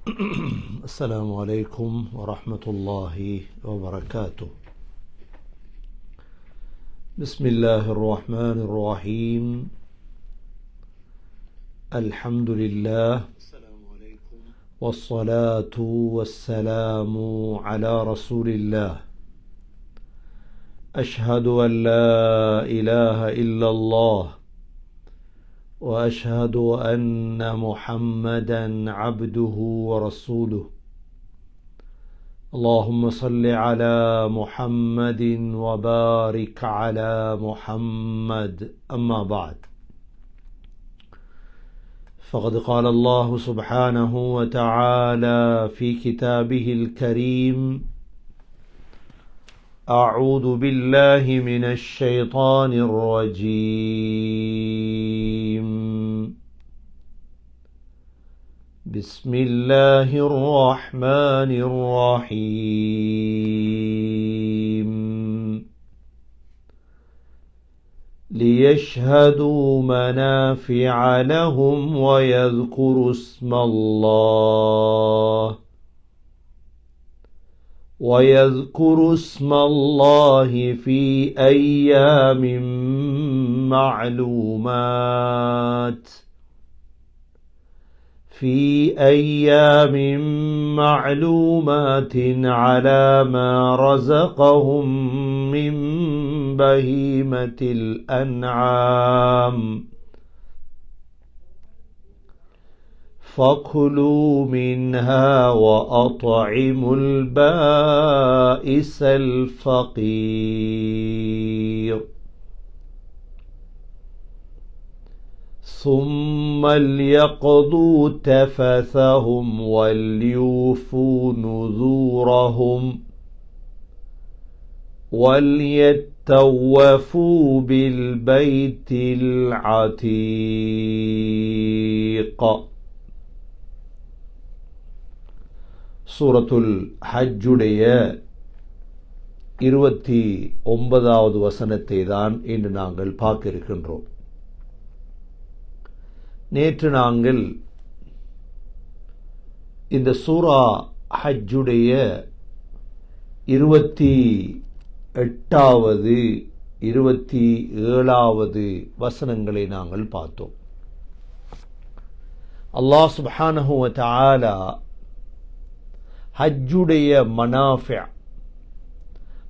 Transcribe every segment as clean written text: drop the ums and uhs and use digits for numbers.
السلام عليكم ورحمة الله وبركاته. بسم الله الرحمن الرحيم. الحمد لله والصلاة والسلام على رسول الله. أشهد أن لا إله إلا الله وأشهد أن محمدا عبده ورسوله. اللهم صل على محمد وبارك على محمد. أما بعد، فقد قال الله سبحانه وتعالى في كتابه الكريم: أعوذ بالله من الشيطان الرجيم. بسم الله الرحمن الرحيم. ليشهدوا منافع لهم ويذكروا اسم الله في أيام معلومات على ما رزقهم من بهيمة الأنعام فكلوا منها وأطعموا البائس الفقير ثم ليقضوا تفثهم وليوفوا نذورهم وليطوفوا بالبيت العتيق. சூரத்துல் ஹஜ்ஜுடைய 29வது வசனத்தை தான் இன்று நாங்கள் பார்க்க இருக்கின்றோம். நேற்று நாங்கள் இந்த சூரா ஹஜ்ஜுடைய 28வது 27வது வசனங்களை நாங்கள் பார்த்தோம். அல்லாஹ் சுப்ஹானஹு வ தஆலா ஹஜ்ஜுடைய மனாஃபி',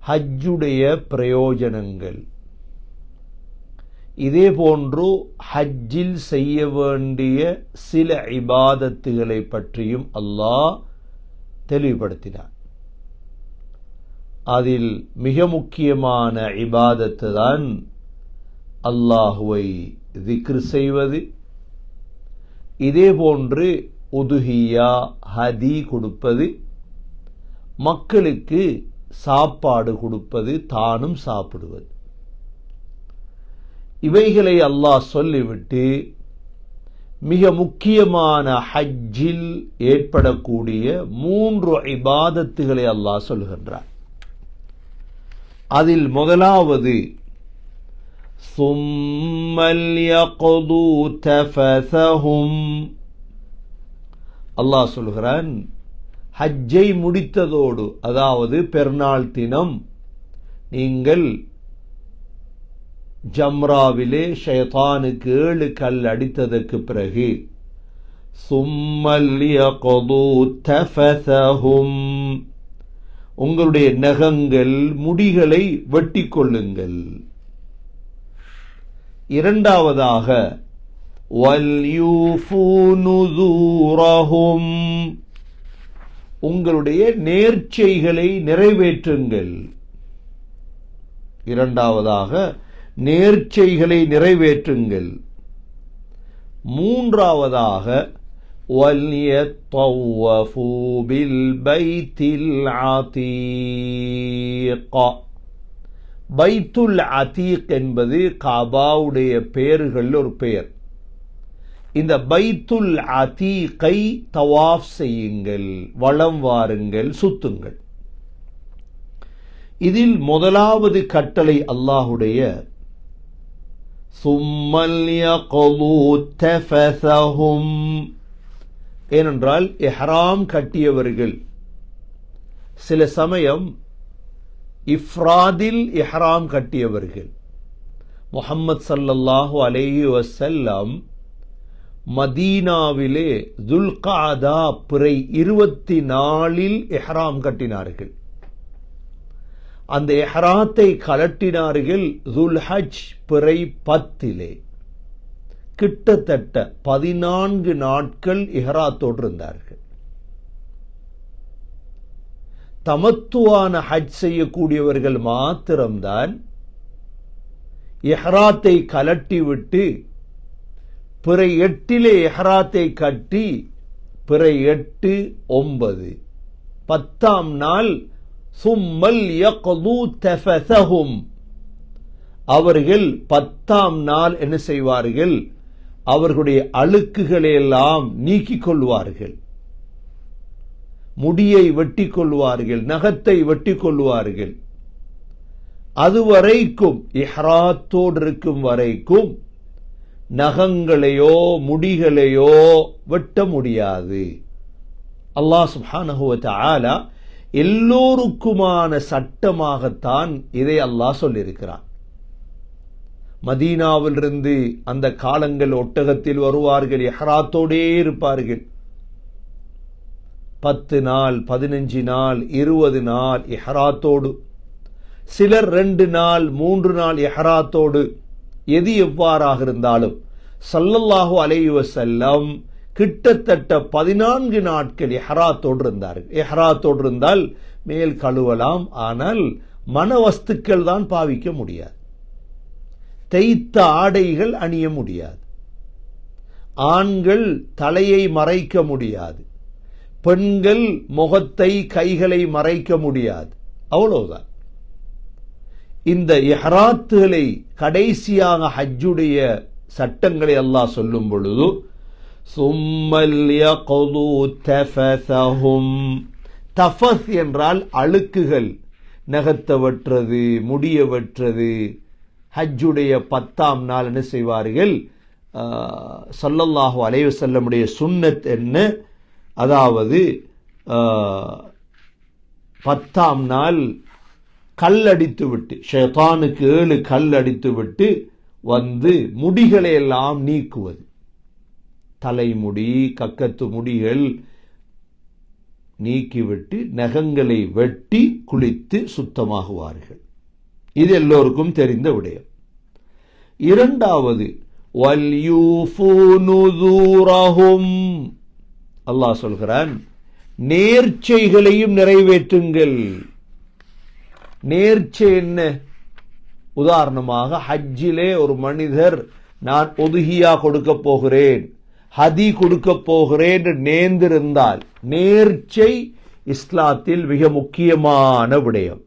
ஹஜ்ஜுடைய பிரயோஜனங்கள், இதே போன்று ஹஜ்ஜில் செய்ய வேண்டிய சில இபாதத்துகளை பற்றியும் அல்லாஹ் தெளிவுபடுத்தினார். அதில் மிக முக்கியமான இபாதத்து தான் அல்லாஹுவை திக்ர் செய்வது. இதே போன்று உதுஹியா, ஹதி கொடுப்பது, மக்களுக்கு சாப்பாடு கொடுப்பது, தானும் சாப்பிடுவது. இவைகளை அல்லாஹ் சொல்லிவிட்டு மிக முக்கியமான ஹஜ்ஜில் ஏற்படக்கூடிய 3 இபாதத்துகளை அல்லாஹ் சொல்கின்றார். அதில் முதலாவது ثُمَّ لْيَقْضُوا تَفَثَهُمْ. அல்லாஹ் சொல்கிறான், ஹஜ்ஜை முடித்ததோடு, அதாவது பெருநாள் தினம் நீங்கள் ஜம்ராவிலே ஷைத்தானுக்கு 7 கல் அடித்ததற்கு பிறகு ثُمَّ لْيَقْضُوا تَفَثَهُمْ, உங்களுடைய நகங்கள், முடிகளை வெட்டி கொள்ளுங்கள். இரண்டாவதாக وَلْيُوفُوا نُذُورَهُمْ, உங்களுடைய நேர்ச்சைகளை நிறைவேற்றுங்கள். இரண்டாவதாக நேர்ச்சைகளை நிறைவேற்றுங்கள். மூன்றாவதாக وَلْيَطَّوَّفُوا بِالْبَيْتِ الْعَتِيقِ. பைத்துல் அதீக் என்பது காபாவுடைய பெயர்கள் ஒரு பெயர். இந்த பைத்துல் அதீகை தவாஃப் செய்யுங்கள், வலம் வாருங்கள், சுத்துங்கள். இதில் முதலாவது கட்டளை அல்லாஹுடைய ثُمَّ لْيَقْضُوا تَفَثَهُمْ ஏனென்றால் இஹ்ராம் கட்டியவர்கள் சில சமயம் இஃப்ராதில் இஹ்ராம் கட்டியவர்கள் முஹம்மது ஸல்லல்லாஹு அலைஹி வஸல்லம் மதீனாவிலே துல்காதா பிறை 24 இஹ்ராம் கட்டினார்கள். அந்த இஹ்ராத்தை கலட்டினார்கள் துல்ஹஜ் பிறை 10 கிட்டத்தட்ட 14 நாட்கள் இஹ்ராத்தோடு இருந்தார்கள். தமத்துவான ஹஜ் செய்யக்கூடியவர்கள் மாத்திரம்தான் இஹ்ராத்தை கலட்டிவிட்டு பிறை 8 இஹ்ராத்தை கட்டி பிறை 8, 9 10ஆம் நாள் சும்மல் யக்து தஃபஸஹும் அவர்கள் 10ஆம் நாள் என்ன செய்வார்கள்? அவர்களுடைய அழுக்குகளை எல்லாம் நீக்கிக் கொள்வார்கள். முடியை வெட்டி கொள்வார்கள், நகத்தை வெட்டி கொள்வார்கள். அதுவரைக்கும் இஹ்ராத்தோடு இருக்கும் வரைக்கும் நகங்களையோ முடிகளையோ வெட்ட முடியாது. அல்லாஹ் சுப்ஹானஹு வ தஆலா எல்லோருக்குமான சட்டமாகத்தான் இதை அல்லாஹ் சொல்லியிருக்கிறான். மதீனாவிலிருந்து அந்த காலங்கள் ஒட்டகத்தில் வருவார்கள், இஹ்ராத்தோடே இருப்பார்கள். 10 நாள், 15 நாள், 20 நாள் இஹ்ராத்தோடு, சிலர் 2 நாள் 3 நாள் இஹ்ராத்தோடு. எது எவ்வாறாக இருந்தாலும் ஸல்லல்லாஹு அலைஹி வஸல்லம் கிட்டத்தட்ட 14 நாட்கள் இஹ்ராத்தோடு இருந்தார்கள். இஹ்ராத்தோடு இருந்தால் மேல் கழுவலாம், ஆனால் மனவஸ்துக்கள் தான் பாவிக்க முடியாது. தைத்த ஆடைகள் அணிய முடியாது. ஆண்கள் தலையை மறைக்க முடியாது. பெண்கள் முகத்தை கைகளை மறைக்க முடியாது. அவ்வளவுதான். இந்த இஹ்ராத்துகளை கடைசியாக ஹஜ்ஜுடைய சட்டங்களை அல்லாஹ் சொல்லும் பொழுது சும்மல் யக்து தஃபஸஹும், தஃபஸ் என்றால் அழுக்குகள், நகத்தை வெட்டுறது, முடிய வெட்டுறது. ஹஜ்ஜுடைய 10ஆம் நாள் என்ன செய்வார்கள்? ஸல்லல்லாஹு அலைஹி வஸல்லமுடைய சுன்னத் என்ன? அதாவது 10ஆம் நாள் கல்லடித்து விட்டு, ஷைத்தானுக்கு 7 கல் அடித்து விட்டு வந்து முடிகளை எல்லாம் நீக்குவது. தலைமுடி, கக்கத்து முடிகள் நீக்கிவிட்டு நகங்களை வெட்டி குளித்து சுத்தமாகுவார்கள். இது எல்லோருக்கும் தெரிந்த விடயம். இரண்டாவது, வல்யூஃபூ நுதூரஹும், அல்லாஹ் சொல்கிறான், நேர்ச்சைகளையும் நிறைவேற்றுங்கள். நேர்ச்சை என்ன? உதாரணமாக ஹஜ்ஜிலே ஒரு மனிதர் நான் ஒதுகியா கொடுக்க போகிறேன், ஹதி கொடுக்க போகிறேன் என்று நேர்ந்திருந்தால், நேர்ச்சை இஸ்லாத்தில் மிக முக்கியமான விடயம்.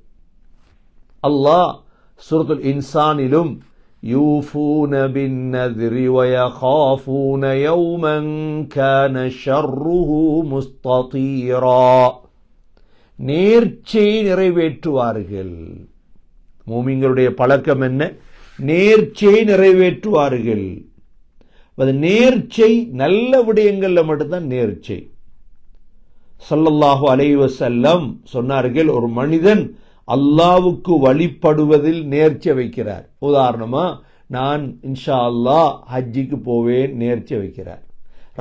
அல்லாஹ் சூரத்துல் இன்சானிலும் யூஃபூன பின்னத்ரி வயகாஃபூன யௌமன் கான ஷர்ருஹு முஸ்ததீரா, நேர்ச்சையை நிறைவேற்றுவார்கள். மூமின்களுடைய பழக்கம் என்ன? நேர்ச்சையை நிறைவேற்றுவார்கள். நேர்ச்சை நல்ல விடயங்கள்ல மட்டும்தான் நேர்ச்சை. ஸல்லல்லாஹு அலைஹி வஸல்லம் சொன்னார்கள், ஒரு மனிதன் அல்லாஹ்வுக்கு வழிபடுவதில் நேர்ச்சை வைக்கிறார். உதாரணமா, நான் இன்ஷா அல்லாஹ் ஹஜ்ஜிக்கு போவேன், நேர்ச்சை வைக்கிறார்.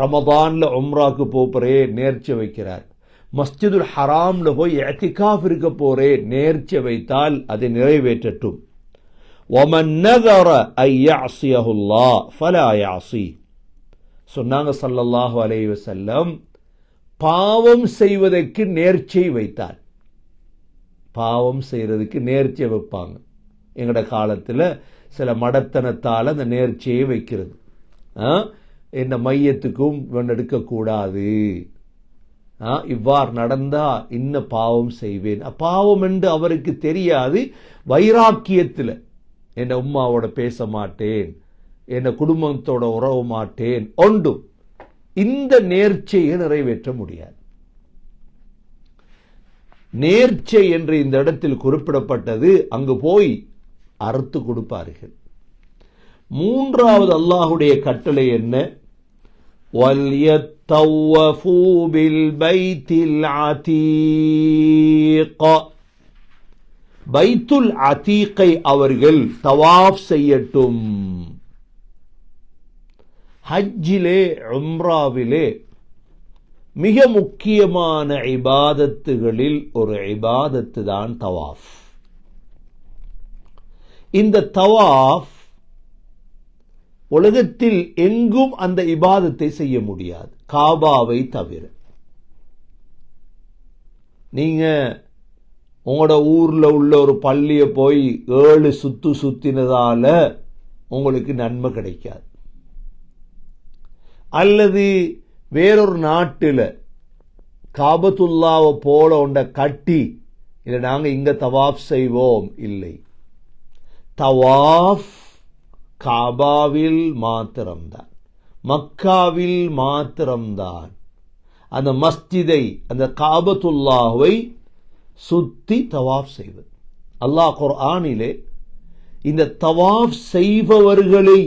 ரமதான்ல உம்ராக்கு போறேன், நேர்ச்சை வைக்கிறார். மஸ்ஜிதுல் ஹராம்ல போய் இஅ்திகாஃப் இருக்க போறேன், நேர்ச்சை வைத்தால் அதை நிறைவேற்றட்டும். وَمَنْ نَذَرَ أَنْ يَعْصِيَهُ اللَّهُ فَلَا يَعْصِيهُ, சொன்னாங்க ஸல்லல்லாஹு அலைஹி வஸல்லம். பாவம் செய்வதற்கு நேர்ச்சை வைத்தார். பாவம் செய்யறதுக்கு நேர்ச்சை வைப்பாங்க. எங்கட காலத்துல சில மடத்தனத்தால் அந்த நேர்ச்சையை வைக்கிறது. என்ன மையத்துக்கும் எடுக்க கூடாது, இவ்வாறு நடந்தா இன்ன பாவம் செய்வேன். பாவம் என்று அவருக்கு தெரியாது. வைராக்கியத்தில் என் உம்மாவோட பேச மாட்டேன், என் குடும்பத்தோட உறவு மாட்டேன், ஒன்றும் இந்த நேர்ச்சையை நிறைவேற்ற முடியாது. நேர்ச்சை என்று இந்த இடத்தில் குறிப்பிடப்பட்டது. அங்கு போய் அறுத்து கொடுப்பார்கள். மூன்றாவது அல்லாஹுடைய கட்டளை என்ன? وَلْيَطَّوَّفُوا بِالْبَيْتِ الْعَتِيقِ பைத்துல் அதீக்கை அவர்கள் தவாஃப் செய்யட்டும். ஹஜ்ஜிலே உம்ராவிலே மிக முக்கியமான இபாதத்துகளில் ஒரு இபாதத்து தான் தவாஃப். இந்த தவாஃப் உலகத்தில் எங்கும் அந்த இபாதத்தை செய்ய முடியாது, காபாவை தவிர. நீங்க உங்களோட ஊர்ல உள்ள ஒரு பள்ளியை போய் 7 சுத்து சுத்தினதால உங்களுக்கு நன்மை கிடைக்காது. அல்லது வேறொரு நாட்டில் காபத்துல்லாவை போல ஒன்றை கட்டி இல்லை நாங்க இங்க தவாஃப் செய்வோம், இல்லை. தவாஃப் காபாவில் மாத்திரம்தான், மக்காவில் மாத்திரம்தான். அந்த மஸ்ஜிதை, அந்த காபத்துல்லாவை சுத்தி தவாஃப் செய்வது. அல்லாஹ் குர்ஆனிலே இந்த தவாஃப் செய்பவர்களை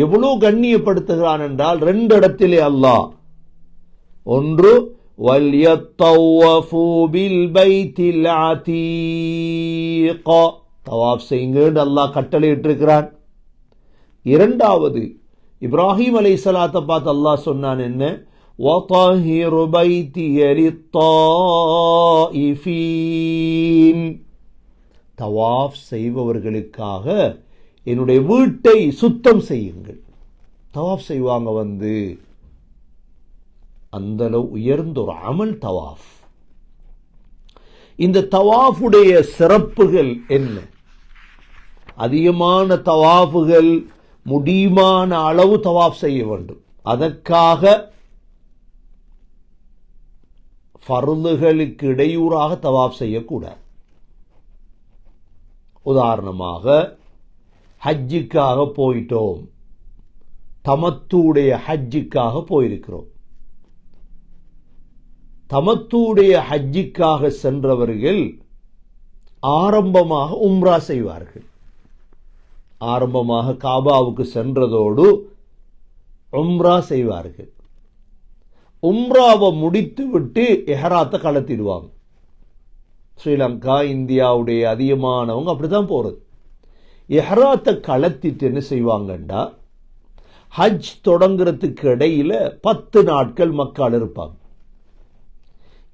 எவ்வளவு கண்ணியப்படுத்துகிறான் என்றால் 2 இடத்திலே அல்லாஹ், ஒன்று வல்யத்தவ்வஃபு பில் பைத்தில் அதீக, தவாஃப் செய்யுங்க அல்லாஹ் கட்டளையிட்டிருக்கிறான். 2வது இப்ராஹிம் அலைஹிஸ்ஸலாத்தை பார்த்து அல்லாஹ் சொன்னான் என்ன, وَطَهِّرْ بَيْتِيَ لِلطَّائِفِينَ, தவாஃப் செய்பவர்களுக்காக என்னுடைய வீட்டை சுத்தம் செய்யுங்கள். தவாஃப் செய்வாங்க அந்த அளவு உயர்ந்த ஒரு அமல் தவாஃப். இந்த தவாஃபுடைய சிறப்புகள் என்ன? அதிகமான தவாஃபுகள், முடியுமான அளவு தவாஃப் செய்ய வேண்டும். அதற்காக ஃபர்லுகளுக்கு இடையூறாக தவாஃப் செய்யக்கூடாது. உதாரணமாக ஹஜ்ஜுக்காக போயிட்டோம், தமத்துடைய ஹஜ்ஜுக்காக போயிருக்கிறோம். தமத்துடைய ஹஜ்ஜுக்காக சென்றவர்கள் ஆரம்பமாக உம்ரா செய்வார்கள். ஆரம்பமாக காபாவுக்கு சென்றதோடு உம்ரா செய்வார்கள். உம்ராவை முடித்து விட்டு எஹராத்தை கலத்திடுவாங்க. ஸ்ரீலங்கா, இந்தியாவுடைய அதிகமானவங்க அப்படித்தான் போறது. எஹராத்தை கலத்திட்டு என்ன செய்வாங்கண்டா, ஹஜ் தொடங்குறதுக்கு இடையில 10 நாட்கள் மக்கள் இருப்பாங்க.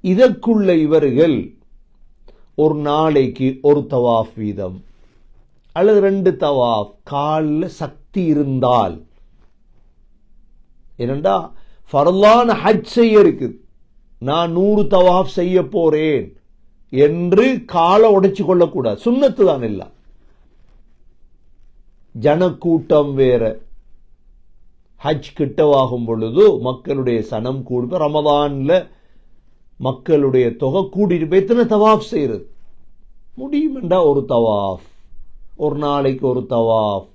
இதற்குள்ள இவர்கள் ஒரு நாளைக்கு ஒரு தவாஃப் வீதம் அல்லது 2 தவாஃப், காலில் சக்தி இருந்தால், ஏனென்றா ஃபர்லான ஹஜ் செய்ய இருக்குது, நான் 100 தவாஃப் செய்ய போறேன் என்று காலை உடைச்சு கொள்ளக்கூடாது. சுன்னத்து தான் எல்லாம். ஜனக்கூட்டம் வேற. ஹஜ் கிட்டவாகும் பொழுது மக்களுடைய சனம் கூடும். ரமதான்ல மக்களுடைய தொகை கூட்டிட்டு போய் எத்தனை தவாஃப் செய்யறது முடியும் என்றா ஒரு தவாஃப், ஒரு நாளைக்கு ஒரு தவாஃப்.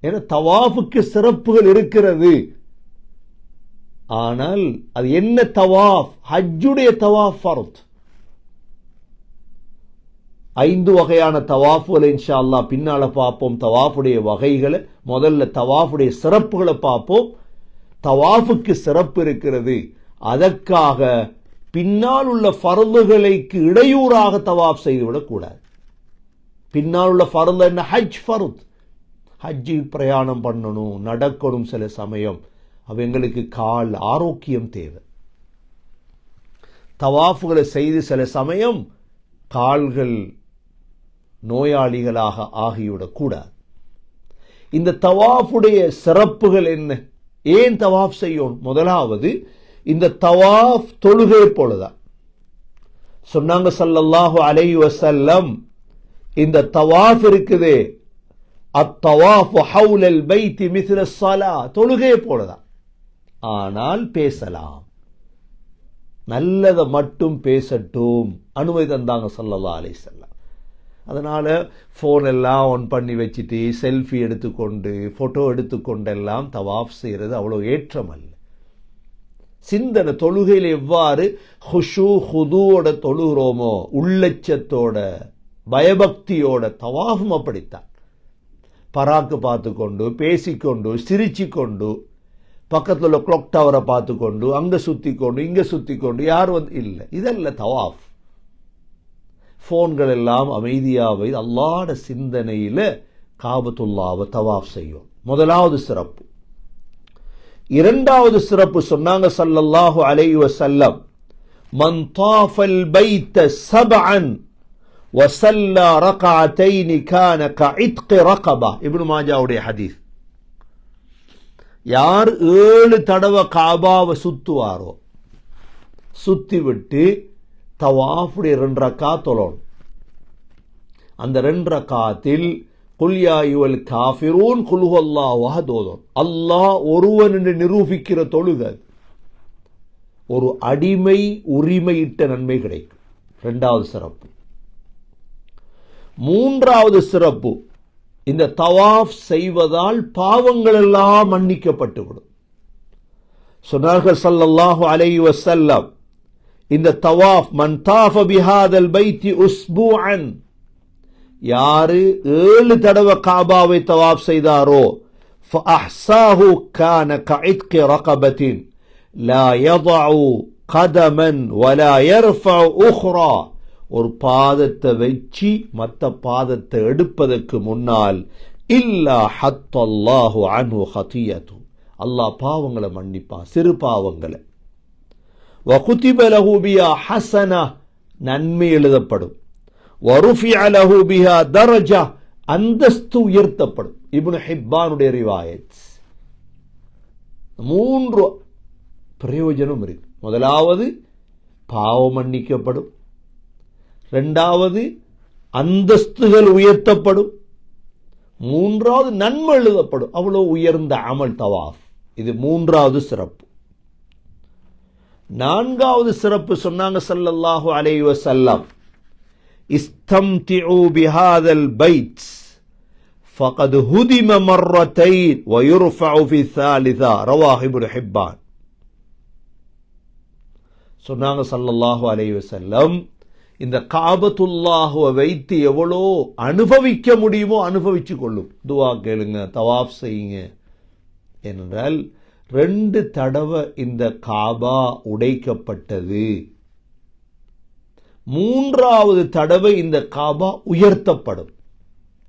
ஏன்னா தவாஃபுக்கு சிறப்புகள் இருக்கிறது. ஆனால் அது என்ன தவாஃப்? ஹஜ்ஜுடைய தவாஃப் ஃபர்த். 5 வகையான தவாஃபுகளை இன்ஷா அல்லாஹ் பின்னால பார்ப்போம். தவாஃபுடைய வகைகளை, முதல்ல தவாஃபுடைய சிறப்புகளை பார்ப்போம். தவாஃபுக்கு சிறப்பு இருக்கிறது. அதற்காக பின்னால் உள்ள ஃபர்லுகளுக்கு இடையூறாக தவாஃப் செய்துவிடக் கூடாது. பின்னால் உள்ள ஃபர்ல் என்ன? ஹஜ் ஃபர்த். ஹஜ்ஜி பிரயாணம் பண்ணணும், நடக்கணும். சில சமயம் அவங்களுக்கு கால் ஆரோக்கியம் தேவை. தவாஃபுகளை செய்து சில சமயம் கால்கள் நோயாளிகளாக ஆகிவிடக் கூடாது. இந்த தவாஃபுடைய சிறப்புகள் என்ன? ஏன் தவாஃப் செய்யும்? முதலாவது, இந்த தவாஃப் தொழுகை போலதான். சொன்னாங்க ஸல்லல்லாஹு அலைஹி வஸல்லம், இந்த தவாஃப் இருக்குதே, அத்தவாஃபு ஹவுலல் பைத்தி மிஸ்ல ஸலா, தொழுகை போலதான். ஆனால் பேசலாம், நல்லதை மட்டும் பேசட்டும் அனுமதி தந்தாங்க ஸல்லல்லாஹு அலைஹி வஸல்லம். அதனால போன் எல்லாம் ஆன் பண்ணி வச்சுட்டு செல்ஃபி எடுத்துக்கொண்டு போட்டோ எடுத்துக்கொண்டெல்லாம் தவாஃப் செய்யறது அவ்வளவு ஏற்றம் அல்ல. சிந்தனை, தொழுகையில் எவ்வாறு ஹுஷு ஹுதுவோட தொழுகிறோமோ, உள்ளச்சத்தோட பயபக்தியோட, தவாஃபும் அப்படித்தான். பராக்கு பார்த்து கொண்டு, பேசிக்கொண்டு, சிரிச்சு கொண்டு, பக்கத்தில் உள்ள கிளாக் டவரை பார்த்து கொண்டு அங்க சுத்தி கொண்டு இங்க சுத்தி கொண்டு யார் இல்லை. இதல்ல தவாஃப். போன்கள் எல்லாம் அமைதியாக அல்லாஹ்வுடைய சிந்தனையில காபத்துல்லாவை தவாஃப் செய்யும். முதலாவது சிறப்பு. இரண்டாவது சிறப்பு சொன்னாங்க ஸல்லல்லாஹு அலைஹி வஸல்லம், மன் தாஃபல் பைத்த சப்அன் வஸல்லா ரக்அத்தைன் கான கஇத்கி ரகபா. இப்னு மாஜாவுடைய ஹதீஸ். யார் 7 தடவை காபாவை சுத்துவாரோ, சுத்தி விட்டு தவாஃபுடைய 2 ரக்காத் தொழணும். அந்த 2 ரக்காத்தில் குல் யா அய்யுல் காஃபிரூன் குல் ஹுவல்லாஹு அஹத் ஓதும். அல்லாஹ் ஒருவன் என்று நிரூபிக்கிற தொழுகை. ஒரு அடிமை உரிமையிட்ட நன்மை கிடைக்கும். இரண்டாவது சிறப்பு. மூன்றாவது சிறப்பு, இந்த தவாஃப் செய்வதால் பாவங்கள் எல்லாம் மன்னிக்கப்பட்டுவிடும். சொன்னார்கள் ஸல்லல்லாஹு அலைஹி வஸல்லம், இந்த தவாஃப் மன் தாஃப பிஹாதல் பைத்தி உஸ்பூஅன், யாரு 7 தடவை காபாவை தவாஃப் செய்தாரோ, ஃபஅஹ்ஸாஹு கான கஇத்கி ரகபத்தின் லா யதஉ கதமன் வலா யர்ஃபஉ உக்ரா, ஒரு பாதத்தை வச்சு மற்ற பாதத்தை எடுப்பதற்கு முன்னால் இல்லா ஹத்தல்லாஹு அன்ஹு ஹதியது, அல்லாஹ் பாவங்களை மன்னிப்பான், சிறு பாவங்களை. வகுதிப லஹு பிஹா ஹஸனா, நன்மை எழுதப்படும். வருஃபிஅ லஹு பிஹா தரஜா, அந்தஸ்து உயர்த்தப்படும். இப்னு ஹிப்பானுடைய ரிவாயத். 3 பிரயோஜனம் இருக்கு. முதலாவது பாவம் மன்னிக்கப்படும், இரண்டாவது அந்தஸ்துகள் உயர்த்தப்படும், மூன்றாவது நன்மை எழுதப்படும். அவ்வளவு உயர்ந்த அமல் தவாஃப். இது மூன்றாவது சிறப்பு. நான்காவது சிறப்பு சொன்னாங்க ஸல்லல்லாஹு அலைஹி வஸல்லம், இஸ்தம்திஉ பிஹாதல் பைத் ஃபகத் ஹுதிம மர்ரத்தைன் வயுர்ஃபஉ ஃபி ஸாலிஸா, ரவாஹு இப்னு ஹிப்பான். சொன்னாங்க ஸல்லல்லாஹு அலைஹி வஸல்லம், இந்த காபத்துல்லாஹுவை வைத்து எவ்வளோ அனுபவிக்க முடியுமோ அனுபவிச்சு கொள்ளும். துவா கேளுங்க, தவாஃப் செய்யுங்க. என்றால் 2 தடவை இந்த காபா உடைக்கப்பட்டது, 3வது தடவை இந்த காபா உயர்த்தப்படும்.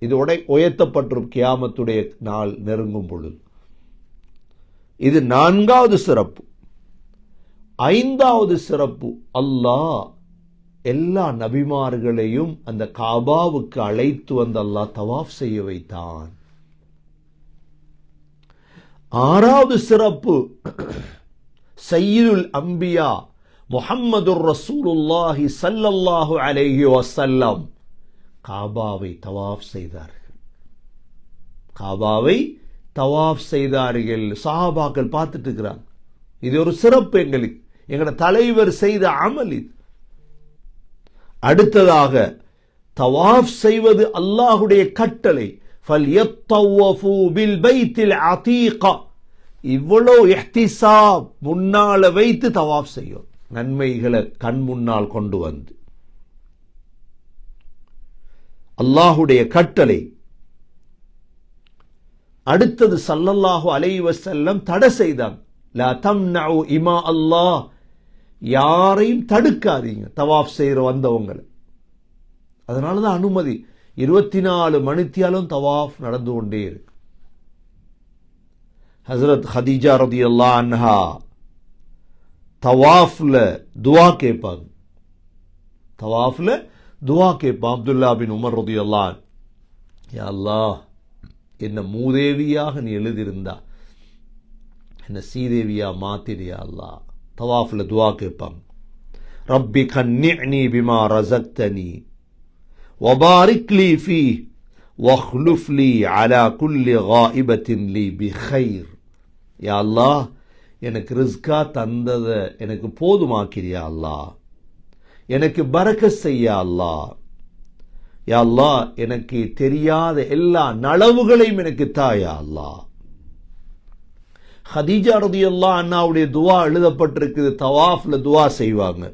இது உயர்த்தப்பட்டிரும் கியாமத்துடைய நாள் நெருங்கும் பொழுது. இது 4வது சிறப்பு. 5வது சிறப்பு, அல்லாஹ் எல்லா நபிமார்களையும் அந்த காபாவுக்கு அழைத்து வந்து அல்லாஹ் தவாஃப் செய்ய வைத்தான். 6வது சிறப்பு, சய்யிதுல் அம்பியா முஹம்மதுர் ரசூலுல்லாஹி ஸல்லல்லாஹு அலைஹி வஸல்லம் காபாவை தவாஃப் செய்தார்கள். காபாவை தவாஃப் செய்தார்கள். சஹாபாக்கள் பார்த்துட்டு இருக்கிறாங்க. இது ஒரு சிறப்பு. எங்களோட தலைவர் செய்த அமல் இது. அடுத்ததாக தவாஃப் செய்வது அல்லாஹுடைய கட்டளை. ஃபல்யத்தவஃபு பில் பைத்தில் அதீகா, இவ்வளவு இஹ்திசாப் முன்னால வைத்து தவாஃப் செய்யும். நன்மைகளை கண் முன்னால் கொண்டு வந்து அல்லாஹுடைய கட்டளை. அடுத்தது ஸல்லல்லாஹு அலைஹி வஸல்லம் தடை செய்தாங்க. லா தம்னஉ இமா அல்லாஹ், யாரையும் தடுக்காதீங்க தவாஃப் செய்கிற வந்தவங்களை. அதனாலதான் அனுமதி. 24 மணித்தியாலும் தவாஃப் நடந்து கொண்டே இருக்கு. ஹஸ்ரத் ஹதீஜா ரலியல்லாஹு அன்ஹா தவாஃப்ல துஆ கேட்பாங்க. தவாஃப்ல துஆ கேட்பான். அப்துல்லா பின் உமர் ரலியல்லாஹு அன்ஹு, யா அல்லாஹ், என்ன மூதேவியாக நீ எழுதியிருந்தா என்ன சீதேவியா மாத்திரியா அல்லாஹ். தவாஃப்ல துஆ கேட்பாங்க. ரப்பி கன்னிஅனி பிமா ரஸக்தனி வபாரிக் லீ ஃபீஹ் வஹ்லுஃப் லீ அலா குல்லி காயிபத்தின் லீ பிகைர். யா அல்லாஹ், எனக்கு ரிஸ்கா தந்ததை எனக்கு போதுமாக்கிறியா அல்லாஹ், எனக்கு பரக்கத் செய்யா அல்லாஹ். யா அல்லாஹ், எனக்கு தெரியாத எல்லா நலவுகளையும் எனக்கு தாயா அல்லாஹ். ஹதீஜா ரலியல்லாஹு அன்ஹாவுடைய துஆ எழுதப்பட்டிருக்குது. தவாஃப்ல துஆ செய்வாங்க.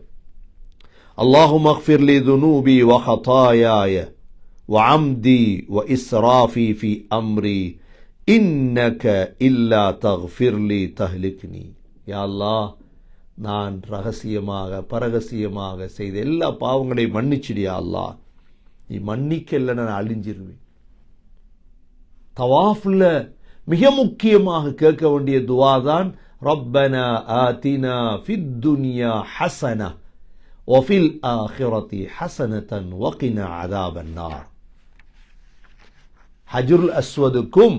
அல்லாஹும்ம அக்ஃபிர் லி துனூபி வ ஹதாயாய வ அம்தி வ இஸ்ராஃபி ஃபி அம்ரி இன்னக இல்லா தக்ஃபிர்லி தஹ்லிக்னி. யா அல்லாஹ், நான் ரகசியமாக பரகசியமாக செய்த எல்லா பாவங்களையும் மன்னிச்சிடியா அல்லாஹ், நீ மன்னிக்கல நான் அழிஞ்சிருவேன். தவாஃப்ல மிக முக்கியமாக கேட்க வேண்டிய துவா தான் ரப்பனா ஆதினா ஃபித் துன்யா ஹஸனா வஃபில் ஆখিরাতি ஹஸனதன் வகினா அஸாபன் நார். ஹஜ்ருல் அஸ்வதுக்கும்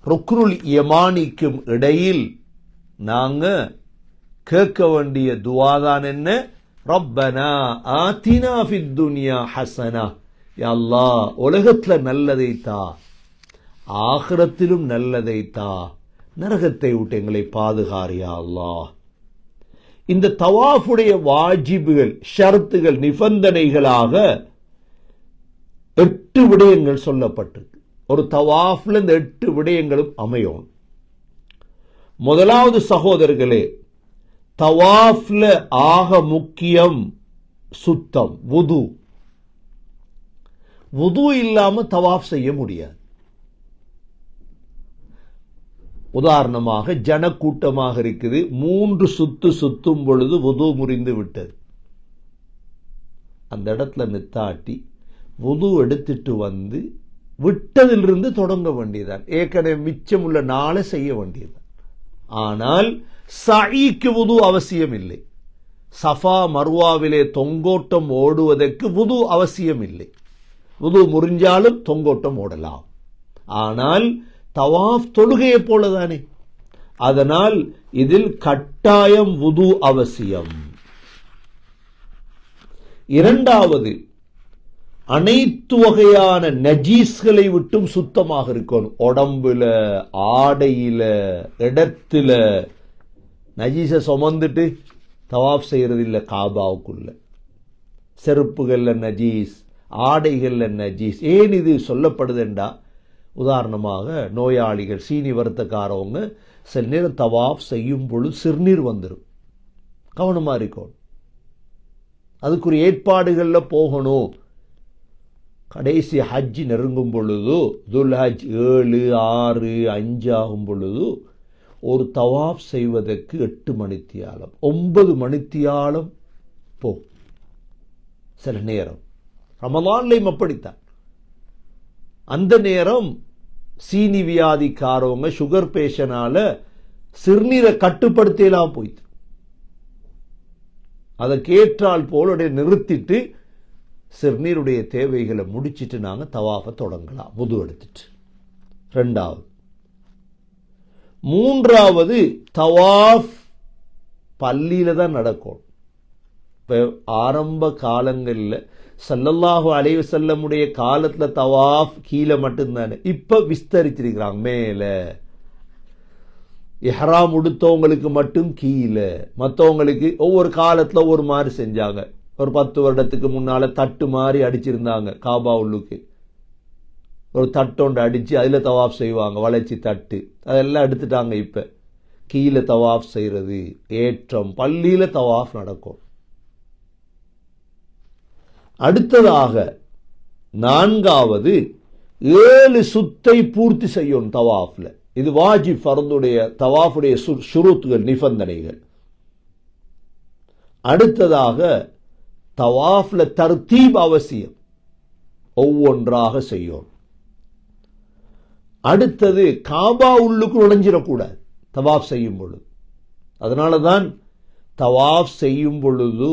ருக்னுல் யமானிக்கும் இடையில் நாங்க கேட்க வேண்டிய துவாதான் என்ன? ரப்பனா ஆதினா ஃபித் துன்யா ஹஸனா. யா அல்லாஹ், உலகத்துல நல்லதை தா, ஆகிரத்திலும் நல்லதை தா, நரகத்தை விட்டு எங்களை பாதுகாரியா அல்லாஹ். இந்த தவாஃபுடைய வாஜிபுகள், ஷர்த்துகள், நிபந்தனைகளாக 8 விடயங்கள் சொல்லப்பட்டிருக்கு. ஒரு தவாஃப்ல இந்த 8 விடயங்களும் அமையும். முதலாவது சகோதரர்களே, தவாஃப்ல ஆக முக்கியம் சுத்தம், வுது. வுது இல்லாம தவாஃப் செய்ய முடியாது. உதாரணமாக ஜனக்கூட்டமாக இருக்குது, 3 சுத்து சுத்தும் பொழுது வுது முறிந்து விட்டது. அந்த இடத்துல நித்தாட்டி வுது எடுத்துட்டு வந்து விட்டதிலிருந்து தொடங்க வேண்டியதான். ஏற்கனவே மிச்சம் உள்ள நாளை செய்ய வேண்டியதான். ஆனால் சஈக்கு வுது அவசியம் இல்லை. சஃபா மர்வாவிலே தொங்கோட்டம் ஓடுவதற்கு வுது அவசியம் இல்லை. வுது முறிஞ்சாலும் தொங்கோட்டம் ஓடலாம். ஆனால் தவாஃப் தொழுகையை போலதானே, அதனால் இதில் கட்டாயம் வுது அவசியம். இரண்டாவது, அனைத்து வகையான நஜீஸ்களை விட்டும் சுத்தமாக இருக்கணும். உடம்புல, ஆடையில, இடத்துல நஜீஸை சுமந்துட்டு தவாஃப் செய்யறது இல்லை. காபாவுக்குள்ள செருப்புகள்ல நஜீஸ், ஆடைகள்ல நஜீஸ். ஏன் இது சொல்லப்படுதுண்டா, உதாரணமாக நோயாளிகள், சீனி வருத்தக்காரவங்க சில நேரம் தவாஃப் செய்யும் பொழுது சிறுநீர் வந்துடும். கவனமா இருக்கணும். அதுக்குரிய ஏற்பாடுகள்ல போகணும். கடைசி ஹஜ் நெருங்கும் பொழுது, துல்ஹஜ் 7, 6, 5 ஆகும் பொழுது ஒரு தவாஃப் செய்வதற்கு 8 மணித்தியாலம் 9 மணித்தியாலம் போ. சில நேரம் ரமலான்லையும் அப்படித்தான். அந்த நேரம் சீனி வியாதிக்காரவங்க, சுகர் பேஷனால சிறுநீரை கட்டுப்படுத்தலாம் போயிட்டு, அதை கேட்டால் போல நிறுத்திட்டு சிறுநீருடைய தேவைகளை முடிச்சிட்டு நாங்க தவாஃபை தொடங்கலாம், வுது எடுத்துட்டு. ரெண்டாவது. மூன்றாவது, தவாஃப் பள்ளியில தான் நடக்கும். இப்ப ஆரம்ப காலங்களில் ஸல்லல்லாஹு அலைஹி வஸல்லமுடைய காலத்துல தவாஃப் கீழே மட்டும்தானே. இப்ப விஸ்தரிச்சிருக்கிறாங்க. மேல இஹ்ராம் உடுத்தவங்களுக்கு மட்டும் கீழே, மற்றவங்களுக்கு ஒவ்வொரு காலத்துல ஒவ்வொரு மாதிரி செஞ்சாங்க. ஒரு 10 வருடத்துக்கு முன்னால தட்டு மாதிரி அடிச்சிருந்தாங்க. காபா உள்ளுக்கு ஒரு தட்டொண்டு அடிச்சு அதுல தவாஃப் செய்வாங்க, வளைச்சி தட்டு. அதெல்லாம் எடுத்துட்டாங்க. இப்ப கீழே தவாஃப் செய்யறது ஏற்றம், பள்ளியில தவாஃப் நடக்கும். அடுத்ததாக நான்காவது, 7 சுத்தை பூர்த்தி செய்யும் தவாஃப்ல. இது வாஜிப், ஃபர்துடைய தவாஃபுடைய ஷுரூத்துகள், நிபந்தனைகள். அடுத்ததாக தவாஃப்ல தர்தீப் அவசியம், ஒவ்வொன்றாக செய்யும். அடுத்தது, காபா உள்ளுக்கு நுழைஞ்சிடக்கூடாது தவாஃப் செய்யும் பொழுது. அதனாலதான் தவாஃப் செய்யும் பொழுது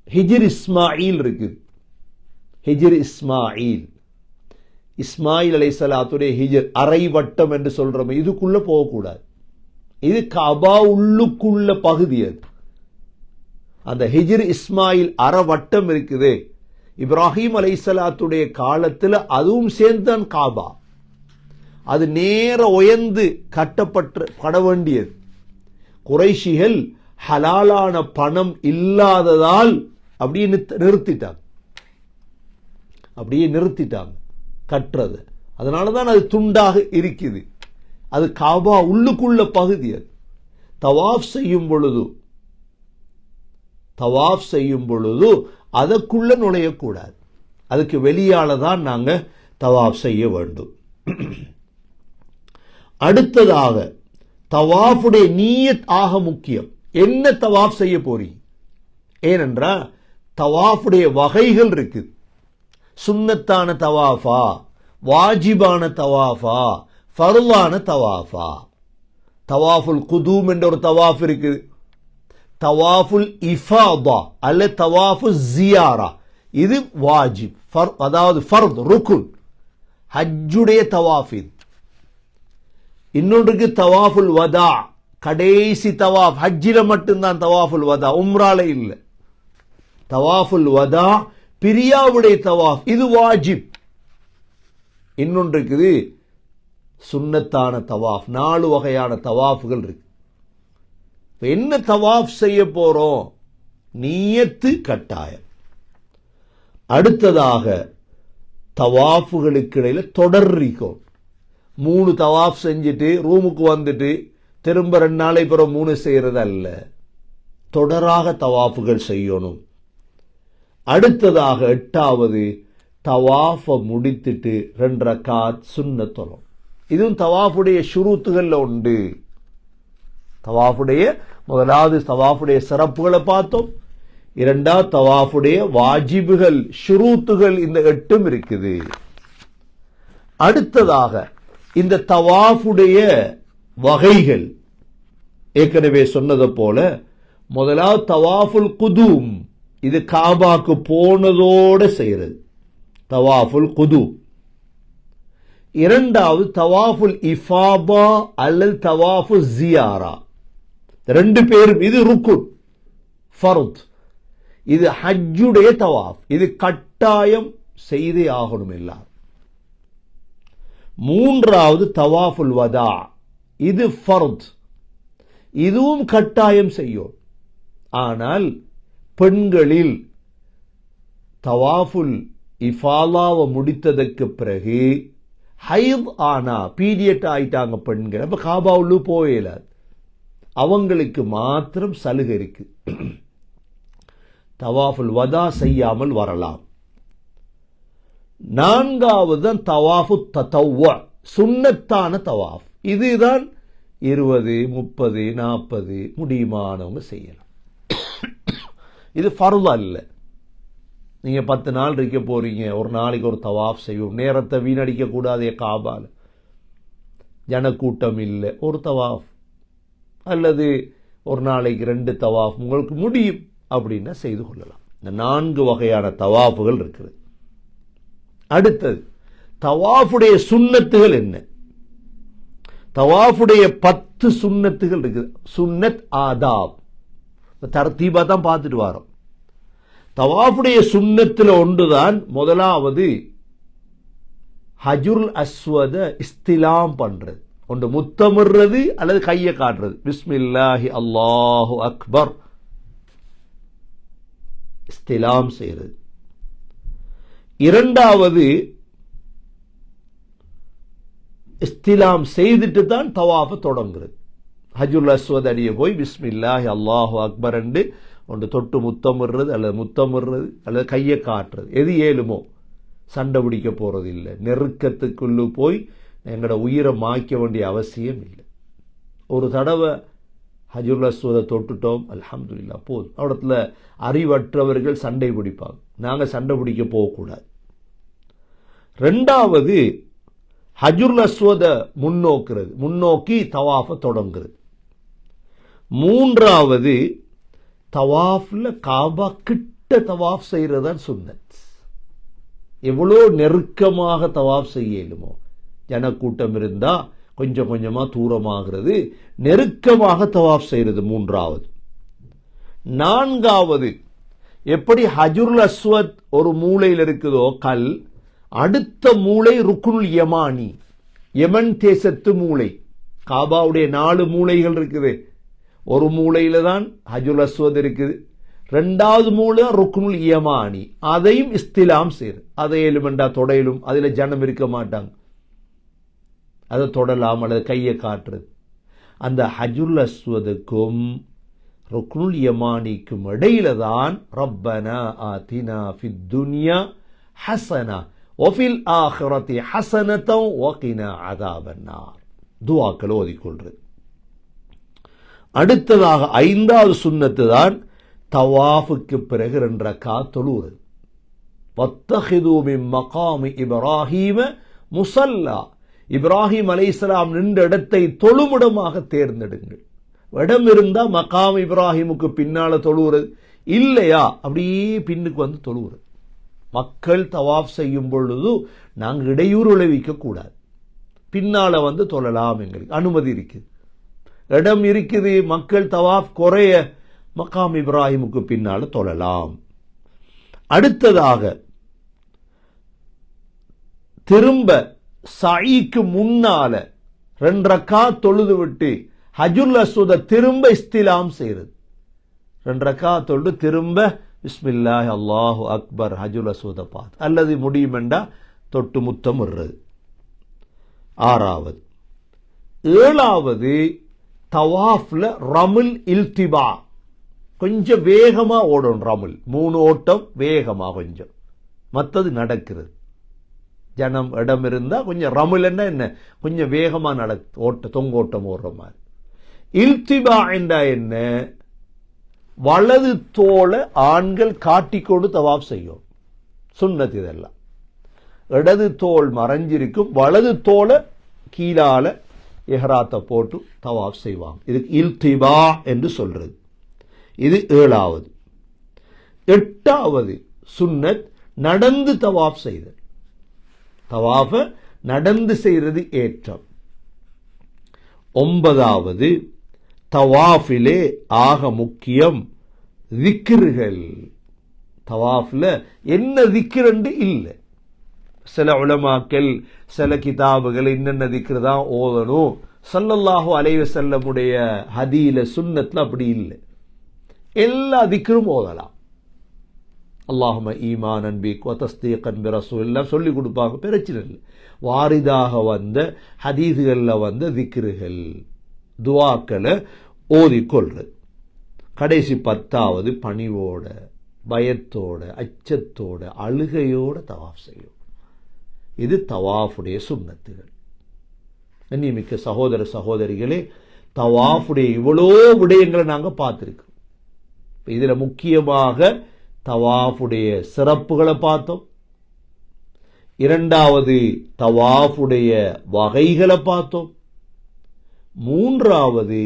ஹிஜ்ர் இஸ்மாயில் இருக்குது. ஹிஜ்ர் இஸ்மாயில், இஸ்மாயில் அலைஹிஸ்ஸலாத்துடைய ஹிஜ்ர், அரை வட்டம் என்று சொல்றோம், இதுக்குள்ள போகக்கூடாது. இது காபா உள்ளுக்குள்ள பகுதி. அது அந்த ஹிஜ்ர் இஸ்மாயில் அரை வட்டம் இருக்குது. இப்ராஹிம் அலைஹிஸ்ஸலாத்துடைய காலத்தில் அதுவும் சேர்ந்தான் காபா. அது நேர உயர்ந்து கட்டப்பட வேண்டியது. குறைஷிகள் ஹலாலான பணம் இல்லாததால் அப்படியே நிறுத்திட்டாங்க கட்டுறது. அதனாலதான் அது துண்டாக இருக்குது. அது காபா உள்ளுக்குள்ள பகுதி. அது தவாஃப் செய்யும் பொழுது அதற்குள்ள நுழையக்கூடாது. அதுக்கு வெளியால தான் நாங்க தவாஃப் செய்ய வேண்டும். அடுத்ததாக தவாஃபுடைய நீயத் ஆக முக்கியம். என்ன தவாஃப் செய்ய போறீங்க? ஏனென்றா தவாஃபுடைய வகைகள் இருக்கு. சுன்னத்தான தவாஃபா, வாஜிபான தவாஃபா, ஃபர்லான தவாஃபா. தவாஃபுல் குதூம் என்ற ஒரு தவாஃப் இருக்குது. தவாஃபுல் இஃபாதா அல்ல தவாஃபு ஜியாரா, இது வாஜிப், அதாவது ஃபர்த், ருக்குன், ஹஜ்ஜுடைய தவாஃப். இது இன்னொன்றுக்கு தவாஃபுல் வதா, கடைசி தவாஃப். ஹஜ்ஜில மட்டும்தான் தவாஃபுல் வதா, உம்ரால இல்லை. தவாஃபுல் வதா பிரியாவுடைய தவாஃப், இது வாஜிப். இன்னொன்று இருக்குது சுன்னத்தான தவாஃப். 4 வகையான தவாஃப்கள் இருக்கு. என்ன தவாஃப் செய்ய போறோம்? நியத்து கட்டாயம். அடுத்ததாக தவாஃபுகளுக்கு இடையில தொடர் இருக்கும். 3 தவாஃப் செஞ்சுட்டு ரூமுக்கு வந்துட்டு திரும்ப 2 நாளை பிறகு 3 செய்யறது அல்ல, தொடராக தவாஃபுகள் செய்யணும். அடுத்ததாக 8வது தவாஃப முடித்துட்டு 2 ரக்காத் சுன்னத் தொழும். இதுவும் தவாஃபுடைய ஷுரூத்துகள்ல உண்டு. தவாஃபுடைய முதலாவது தவாஃபுடைய சிறப்புகளை பார்த்தோம். 2வது தவாஃபுடைய வாஜிபுகள், ஷுரூத்துகள், இந்த 8ம் இருக்குது. அடுத்ததாக இந்த தவாஃபுடைய வகைகள் ஏற்கனவே சொன்னதை போல, முதலாவது தவாஃபுல் குதூம், இது காபாக்கு போனதோட செய்யறது தவாஃபுல் குதூம். 2வது தவாஃபுல் இஃபாபா அல்லது தவாஃபு ஜியாரா. 2 பேரும் இது ருக்குன், ஃபர்த். இது ஹஜ்ஜுடைய தவாஃப், இது கட்டாயம் செய்தே ஆகணும் எல்லாம். 3வது தவாஃபுல் வதா, இது ஃபர்த், இதுவும் கட்டாயம் செய்யும். ஆனால் பெண்களில் தவாஃபுல் இஃபாலாவை முடித்ததற்கு பிறகு ஹைத் ஆனா, பீரியட் ஆயிட்டாங்க பெண்கள், அப்ப காபாவுள்ளு போயிடாது, அவங்களுக்கு மாத்திரம் சலுகை இருக்கு. தவாஃபுல் வதா செய்யாமல் வரலாம். 4வது தவாஃபு தத்தவ்வா, சுன்னத்தான தவாஃப். இதுதான் 20, 30, 40 முடியுமானவங்க செய்யலாம். இது ஃபர்து அல்ல. நீங்க 10 நாள் இருக்க போறீங்க, ஒரு நாளைக்கு ஒரு தவாஃப் செய்வோம், நேரத்தை வீணடிக்க கூடாதே. காபால ஜனக்கூட்டம் இல்லை, ஒரு தவாஃப் அல்லது ஒரு நாளைக்கு 2 தவாஃப் உங்களுக்கு முடியும் அப்படின்னா செய்து கொள்ளலாம். இந்த 4 வகையான தவாஃபுகள் இருக்குது. அடுத்தது தவாஃபுடைய சுன்னத்துகள் என்ன? தவாஃபுடைய 10 சுன்னத்துகள் இருக்குது. சுன்னத் ஆதாப் தர்த்தீபா தான் பார்த்துட்டு வரோம். தவாஃபுடைய சுன்னத்தில் ஒன்றுதான் முதலாவது ஹஜ்ருல் அஸ்வத இஸ்திலாம் பண்றது, ஒன்று முத்தமிடுறது அல்லது கையை காட்டுறது, பிஸ்மில்லாஹி அல்லாஹு அக்பர், இஸ்திலாம் செய்யறது. 2வது இஸ்திலாம் செய்துட்டு தான் தவாஃப தொடங்குறது. ஹஜ்ருல் அஸ்வத் அடிய போய் பிஸ்மில்லாஹி அல்லாஹு அக்பர் என்று ஒன்று தொட்டு முத்தமிடுறது அல்லது முத்தமிடுறது அல்லது கையை காட்டுறது, எது ஏழுமோ. சண்டை பிடிக்க போறது இல்லை, நெருக்கத்துக்குள்ளு போய் எங்களோட உயிரை மாய்க்க வேண்டிய அவசியம் இல்லை. ஒரு தடவை ஹஜ்ருல் அஸ்வதை தொட்டுட்டோம், அல்ஹம்துலில்லாஹ், போதும். அவடத்துல அறிவற்றவர்கள் சண்டை பிடிப்பாங்க, நாங்கள் சண்டை பிடிக்க போகக்கூடாது. 2வது ஹஜ்ருல் அஸ்வதை முன்னோக்குறது, முன்னோக்கி தவாஃப தொடங்குறது. 3வது தவாஃப்ல காபா கிட்ட தவாஃப் செய்யறதுதான் சுன்னத். எவ்வளோ நெருக்கமாக தவாஃப் செய்யலுமோ, ஜனக்கூட்டம் இருந்தா கொஞ்சம் கொஞ்சமா தூரமாகிறது, நெருக்கமாக தவாஃப் செய்யறது 3வது. 4வது எப்படி ஹஜ்ருல் அஸ்வத் ஒரு மூலையில் இருக்குதோ கல், அடுத்த மூளை ருக்குனுல் யமானி, யமன் தேசத்து மூளை. காபாவுடைய 4 மூளைகள் இருக்குது. ஒரு மூலையில தான் ஹஜ்ருல் அஸ்வத் இருக்குது, 2வது மூலை ருக்குனுல் யமானி, அதையும் இஸ்திலாம் செய்யுது. அதை எலுமெண்டா தொடையிலும், அதுல ஜனம் இருக்க மாட்டாங்க, அதை தொடலாம் அல்லது கையை காட்டுறது. அந்த ஹஜ்ருல் அஸ்வதுக்கும் ருக்குனுல் யமானிக்கும் இடையில தான் ரப்பனா ஆதினா ஃபித் துன்யா ஹஸனா வஃபில் ஆখিরাতি ஹஸனத்தன் வகினா அஸாபன்னார். துஆக்களை ஓதிக்கொள்றது. அடுத்ததாக 5வது சுன்னத்து தான் தவாஃபுக்கு பிறகு 2 ரக்காத் தொழுவது. வத்தஹிது மின் மகாமி இப்ராஹீம முஸல்லா, இப்ராஹிம் அலைஹிஸ்ஸலாம் நின்ற இடத்தை தொழுமிடமாக தேர்ந்தெடுங்கள். இடம் இருந்தா மகாம் இப்ராஹிமுக்கு பின்னால தொழுகிறது, இல்லையா அப்படியே பின்னுக்கு வந்து தொழுகிறது. மக்கள் தவாஃப் செய்யும் பொழுது நாங்கள் இடையூறு விளைவிக்க கூடாது, பின்னால வந்து தொழலாம், எங்களுக்கு அனுமதி இருக்குது, இடம் இருக்குது, மக்கள் தவாஃப் குறைய மகாம் இப்ராஹிமுக்கு பின்னால தொழலாம். அடுத்ததாக திரும்ப சஈக்கு முன்னால 2 ரக்காத் தொழுது விட்டு ஹஜ்ருல் அஸ்வத திரும்ப இஸ்திலாம் செய்யறது. 2 ரக்காத் தொழுது திரும்ப பிஸ்மில்லாஹ் அல்லாஹு அக்பர் ஹஜ்ருல் அஸ்வத பார்த்து, அல்லது முடியுமெண்டா தொட்டு முத்தம் விடுறது. 6வது. 7வது தவாஃப்ல ரமுல் இல்திபா, கொஞ்சம் வேகமா ஓடும் ரமுல், 3 ஓட்டம் வேகமா, கொஞ்சம் மற்றது நடக்கிறது. ஜனம் இடம் இருந்தா கொஞ்சம் ரமுல் என்ன கொஞ்சம் வேகமா தொங்கோட்டம் ஓடுற மாதிரி. இல்திபா என்றா என்ன? வலது தோளை ஆண்கள் காட்டிக்கொண்டு தவாஃப் செய்யும் சுன்னத். இதெல்லாம் இடது தோள் மறைஞ்சிருக்கும், வலது தோளை கீழால இஹ்ராத்தை போட்டு தவாஃப் செய்வாங்க. இதுக்கு இல்திபா என்று சொல்றது. இது 7வது. 8வது சுன்னத் நடந்து தவாஃப் செய்தல். தவாஃப நடந்து செய்யறது ஏற்றம். 9வது தவாஃபிலே ஆக முக்கியம் திக்ருகள். தவாஃப்ல என்ன திக்ர் என்று இல்லை. சில உலமாக்கள் சில கிதாபுகள் என்னென்ன திக்ர் தான் ஓதணும், ஸல்லல்லாஹு அலைஹி வஸல்லமுடைய ஹதீல சுன்னத்ல அப்படி இல்லை, எல்லா திக்ரும் ஓதலாம். அல்லாஹும்ம ஈமானன் பிக் வ தஸ்தீகன் பி ரசூலில்லாஹ் சொல்லி கொடுப்பாங்க, பிரச்சனை இல்லை. வாரிதாக வந்த ஹதீதுகளில் வந்த திக்ருகள் துஆக்களை ஓதிக்கொள்றது. கடைசி 10வது பணிவோட, பயத்தோட, அச்சத்தோட, அழுகையோட தவாஃப் செய்யும். இது தவாஃபுடைய சுன்னத்துகள். கண்ணியமிக்க சகோதர சகோதரிகளே, தவாஃபுடைய இவ்வளோ விடயங்களை நாங்கள் பார்த்துருக்கோம். இதுல முக்கியமாக தவாஃபுடைய சிறப்புகளை பார்த்தோம். 2வது தவாஃபுடைய வகைகளை பார்த்தோம். 3வது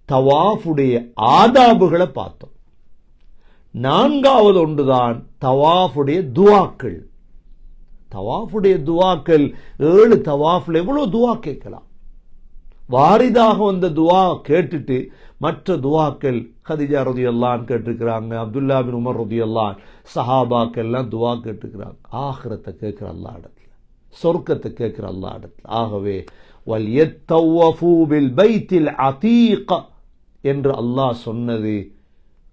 தவாஃபுடைய ஆதாபுகளை பார்த்தோம். 4வது ஒன்றுதான் தவாஃபுடைய துஆக்கள். தவாஃபுடைய துஆக்கள் 7 தவாஃப்ல எவ்வளவு துஆ கேட்கலாம். வாரிதாக வந்த துஆ கேட்டுட்டு மற்ற துஆக்கள் கதீஜா ரலியல்லாஹு அன்ஹா கேட்டிருக்கிறாங்க, அப்துல்லா பின் உமர் ரலியல்லாஹு அன்ஹு, சஹாபாக்கள் எல்லாம் துஆ கேட்டிருக்கிறாங்க. ஆகிரத்தை கேட்கிற அல்லாஹ் இடத்துல, சொர்க்கத்தை கேட்கிற அல்லாஹ் இடத்துல. ஆகவே வல்யத்தவஃபு பில் பைத்தில் அதீக என்று அல்லாஹ் சொன்னது,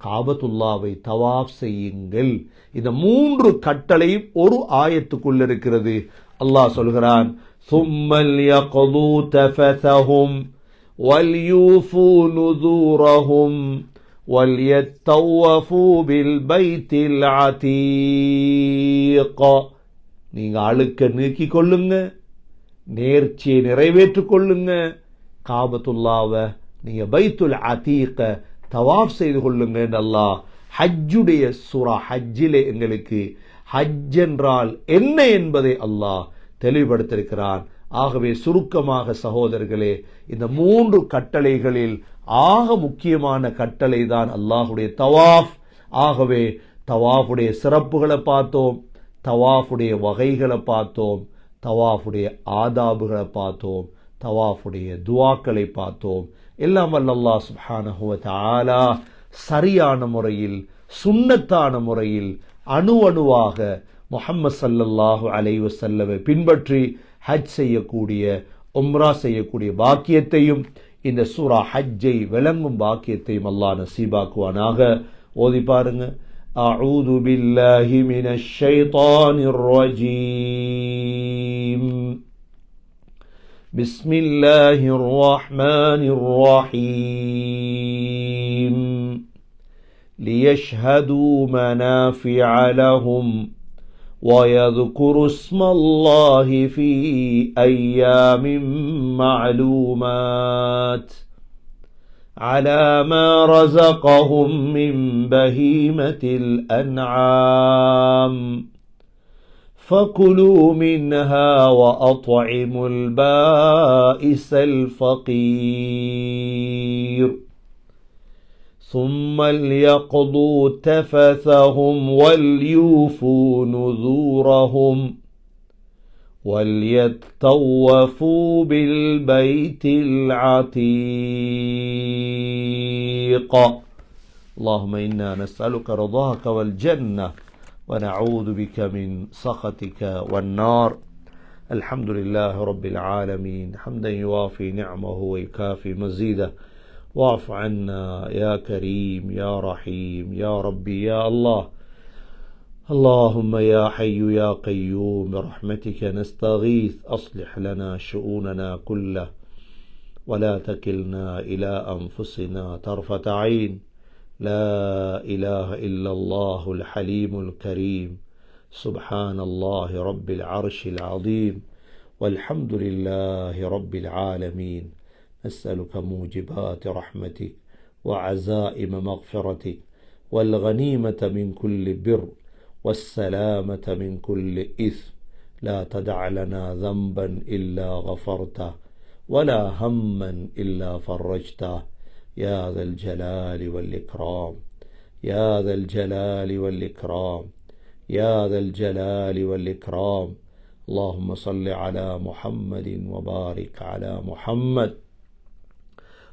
காபத்துல்லாவை தவாஃப் செய்யுங்கள். இந்த 3 கட்டளையும் ஒரு ஆயத்துக்குள்ள இருக்கிறது. அல்லாஹ் சொல்கிறான், ثُمَّ لْيَقْضُوا تَفَثَهُمْ وَلْيُوفُوا نُذُورَهُمْ وَلْيَطَّوَّفُوا بِالْبَيْتِ الْعَتِيقِ. நீங்க அழுக்க நீக்கி கொள்ளுங்க, நேர்ச்சியை நிறைவேற்றிக் கொள்ளுங்க, காபத்துல்லாவை நீங்க பைத்துல் அதீக தவாஃப் செய்து கொள்ளுங்க. அல்லாஹ் ஹஜ்ஜுடைய சூரா ஹஜ்ஜிலே எங்களுக்கு ஹஜ் என்றால் என்ன என்பதை அல்லாஹ் தெளிவுபடுத்தியிருக்கிறான். ஆகவே சுருக்கமாக சகோதரர்களே, இந்த 3 கட்டளைகளில் ஆக முக்கியமான கட்டளை தான் அல்லாஹுடைய தவாஃப். ஆகவே தவாஃபுடைய சிறப்புகளை பார்த்தோம், தவாஃபுடைய வகைகளை பார்த்தோம், தவாஃபுடைய ஆதாபுகளை பார்த்தோம், தவாஃபுடைய துஆக்களை பார்த்தோம். எல்லாம் வல்ல அல்லாஹ் சுப்ஹானஹு வ தஆலா சரியான முறையில், சுன்னத்தான முறையில், அணுவாக முஹம்மது ஸல்லல்லாஹு அலைஹி வஸல்லமை பின்பற்றி ஹஜ் செய்யக்கூடிய, உம்ரா செய்யக்கூடிய பாக்கியத்தையும், இந்த சூரா ஹஜ்ஜை விளங்கும் பாக்கியத்தையும் அல்லாஹ் நசீபாக்குவானாக. ஓதி பாருங்க. அஊது பில்லாஹி மினஷ் ஷைத்தானிர் ரஜீம். பிஸ்மில்லாஹிர் ரஹ்மானிர் ரஹீம். லியஷ்ஹது மனாஃபிஅ லஹும் ويذكر اسم الله في أيام معلومات على ما رزقهم من بهيمة الأنعام فكلوا منها وأطعموا البائس الفقير ثم ليقضوا تفثهم وليوفوا نذورهم وليطوفوا بالبيت العتيق. اللهم إنا نسألك رضاك والجنة ونعوذ بك من سخطك والنار. الحمد لله رب العالمين حمدا يوافي نعمه ويكافي مزيده. واعف عنا يا كريم يا رحيم يا ربي يا الله. اللهم يا حي يا قيوم برحمتك نستغيث أصلح لنا شؤوننا كله ولا تكلنا إلى أنفسنا طرفة عين. لا إله إلا الله الحليم الكريم سبحان الله رب العرش العظيم والحمد لله رب العالمين. نسألك موجبات رحمتك وعزائم مغفرتك والغنيمة من كل بر والسلامة من كل إثم. لا تدع لنا ذنبا إلا غفرته ولا هما إلا فرجته يا ذا الجلال والإكرام يا ذا الجلال والإكرام يا ذا الجلال والإكرام. اللهم صل على محمد وبارك على محمد.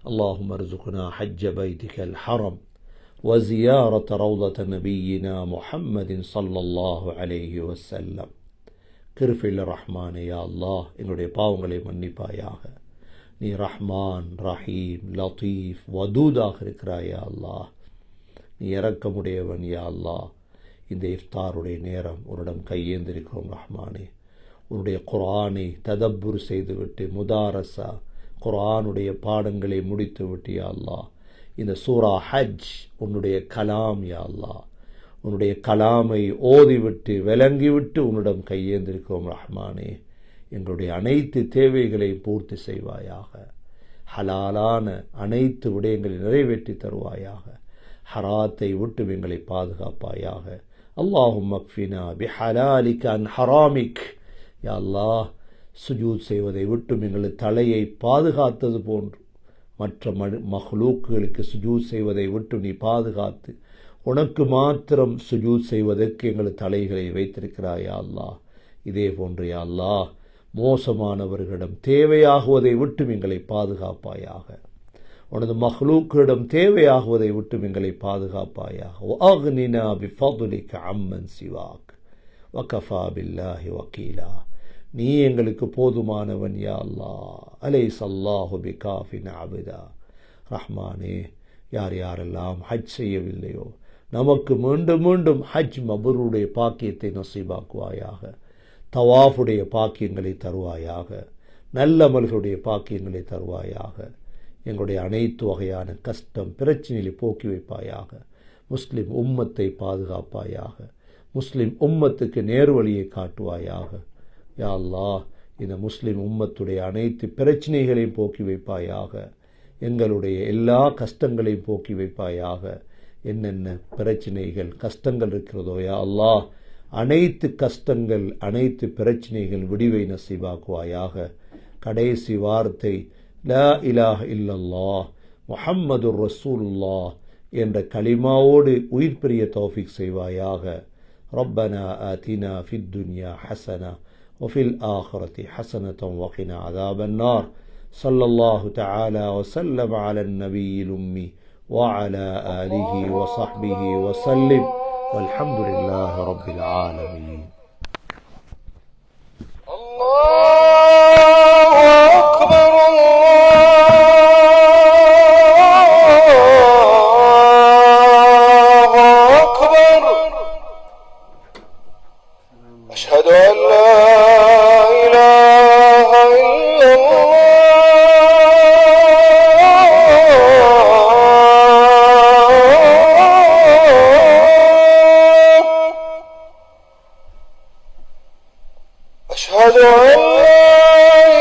اللهم ارزقنا حج بيتك الحرم وزيارة روضة نبينا محمد صلى الله عليه وسلم. கிருபையுள்ள ரஹ்மானே யா அல்லாஹ், எங்களுடைய பாவங்களை மன்னிப்பாயாக. நீ ரஹ்மான் ரஹீம் லத்தீஃப் வதூதாக இருக்கிறாய் யா அல்லாஹ். நீ இரக்கமுடையவன் யா அல்லாஹ். இந்த இஃப்தாருடைய நேரம் உன்னிடம் கையேந்திருக்கிறோம் ரஹ்மானே. உன்னுடைய குர்ஆனை ததப்புர் செய்துவிட்டு முதாரசா குர்ஆனுடைய பாடங்களை முடித்து விட்டு யா அல்லாஹ், இந்த சூரா ஹஜ் உன்னுடைய கலாம் யா அல்லாஹ், உன்னுடைய கலாமை ஓதிவிட்டு விளங்கிவிட்டு உன்னிடம் கையேந்திருக்கிறோம் ரஹ்மானே. எங்களுடைய அனைத்து தேவைகளை பூர்த்தி செய்வாயாக. ஹலாலான அனைத்து விடயங்களை நிறைவேற்றி தருவாயாக. ஹராத்தை விட்டு எங்களை பாதுகாப்பாயாக. அல்லாஹும்ம அக்ஃபினா பிஹலாலிக அன் ஹராமிக். யா அல்லாஹ், சுஜூத் செய்வதை விட்டும் எங்களது தலையை பாதுகாத்தது போன்று மற்ற மஹ்லூக்குகளுக்கு சுஜூத் செய்வதை விட்டு நீ பாதுகாத்து உனக்கு மாத்திரம் சுஜூத் செய்வதற்கு எங்களது தலைகளை வைத்திருக்கிறாய் யா அல்லாஹ். இதே போன்று யா அல்லாஹ், மோசமானவர்களிடம் தேவையாகுவதை விட்டும் எங்களை பாதுகாப்பாயாக. உனது மஹ்லூக்களிடம் தேவையாகுவதை விட்டும் எங்களை பாதுகாப்பாயாக. வஅக்னினா பிஃபضلிக அம்மன் சிவாக் வகஃபா பில்லாஹி வகீலா. நீ எங்களுக்கு போதுமானவன் யா அல்லாஹ். அலைஸல்லாஹு பிகாஃபின் அப்தா. ரஹ்மானே, யார் யாரெல்லாம் ஹஜ் செய்யவில்லையோ நமக்கு மீண்டும் மீண்டும் ஹஜ் மபரூருடைய பாக்கியத்தை நசீபாக்குவாயாக. தவாஃபுடைய பாக்கியங்களை தருவாயாக. நல்லமல்களுடைய பாக்கியங்களை தருவாயாக. எங்களுடைய அனைத்து வகையான கஷ்டம் பிரச்சனைகளை போக்கி வைப்பாயாக. முஸ்லிம் உம்மத்தை பாதுகாப்பாயாக. முஸ்லிம் உம்மத்துக்கு நேர்வழியை காட்டுவாயாக. யா அல்லாஹ், இந்த முஸ்லிம் உம்மத்துடைய அனைத்து பிரச்சனைகளையும் போக்கி வைப்பாயாக. எங்களுடைய எல்லா கஷ்டங்களையும் போக்கி வைப்பாயாக. என்னென்ன பிரச்சனைகள் கஷ்டங்கள் இருக்கிறதோ யா அல்லாஹ், அனைத்து கஷ்டங்கள் அனைத்து பிரச்சனைகள் விடிவை நசீபாக்குவாயாக. கடைசி வார்த்தை லா இலாஹ இல்லல்லாஹ் முஹம்மதுர் ரசூலுல்லாஹ் என்ற கலிமாவோடு உயிர் பிரிய தௌஃபீக் செய்வாயாக. ரப்பனா ஆதினா ஃபித் துன்யா ஹஸனா وفي الآخرة حسنة وقنا عذاب النار. صلى الله تعالى وسلم على النبي الأمي وعلى آله وصحبه وسلم والحمد لله رب العالمين. الله أكبر الله أكبر. أشهد أن لا إله إلا الله. أشهد أن لا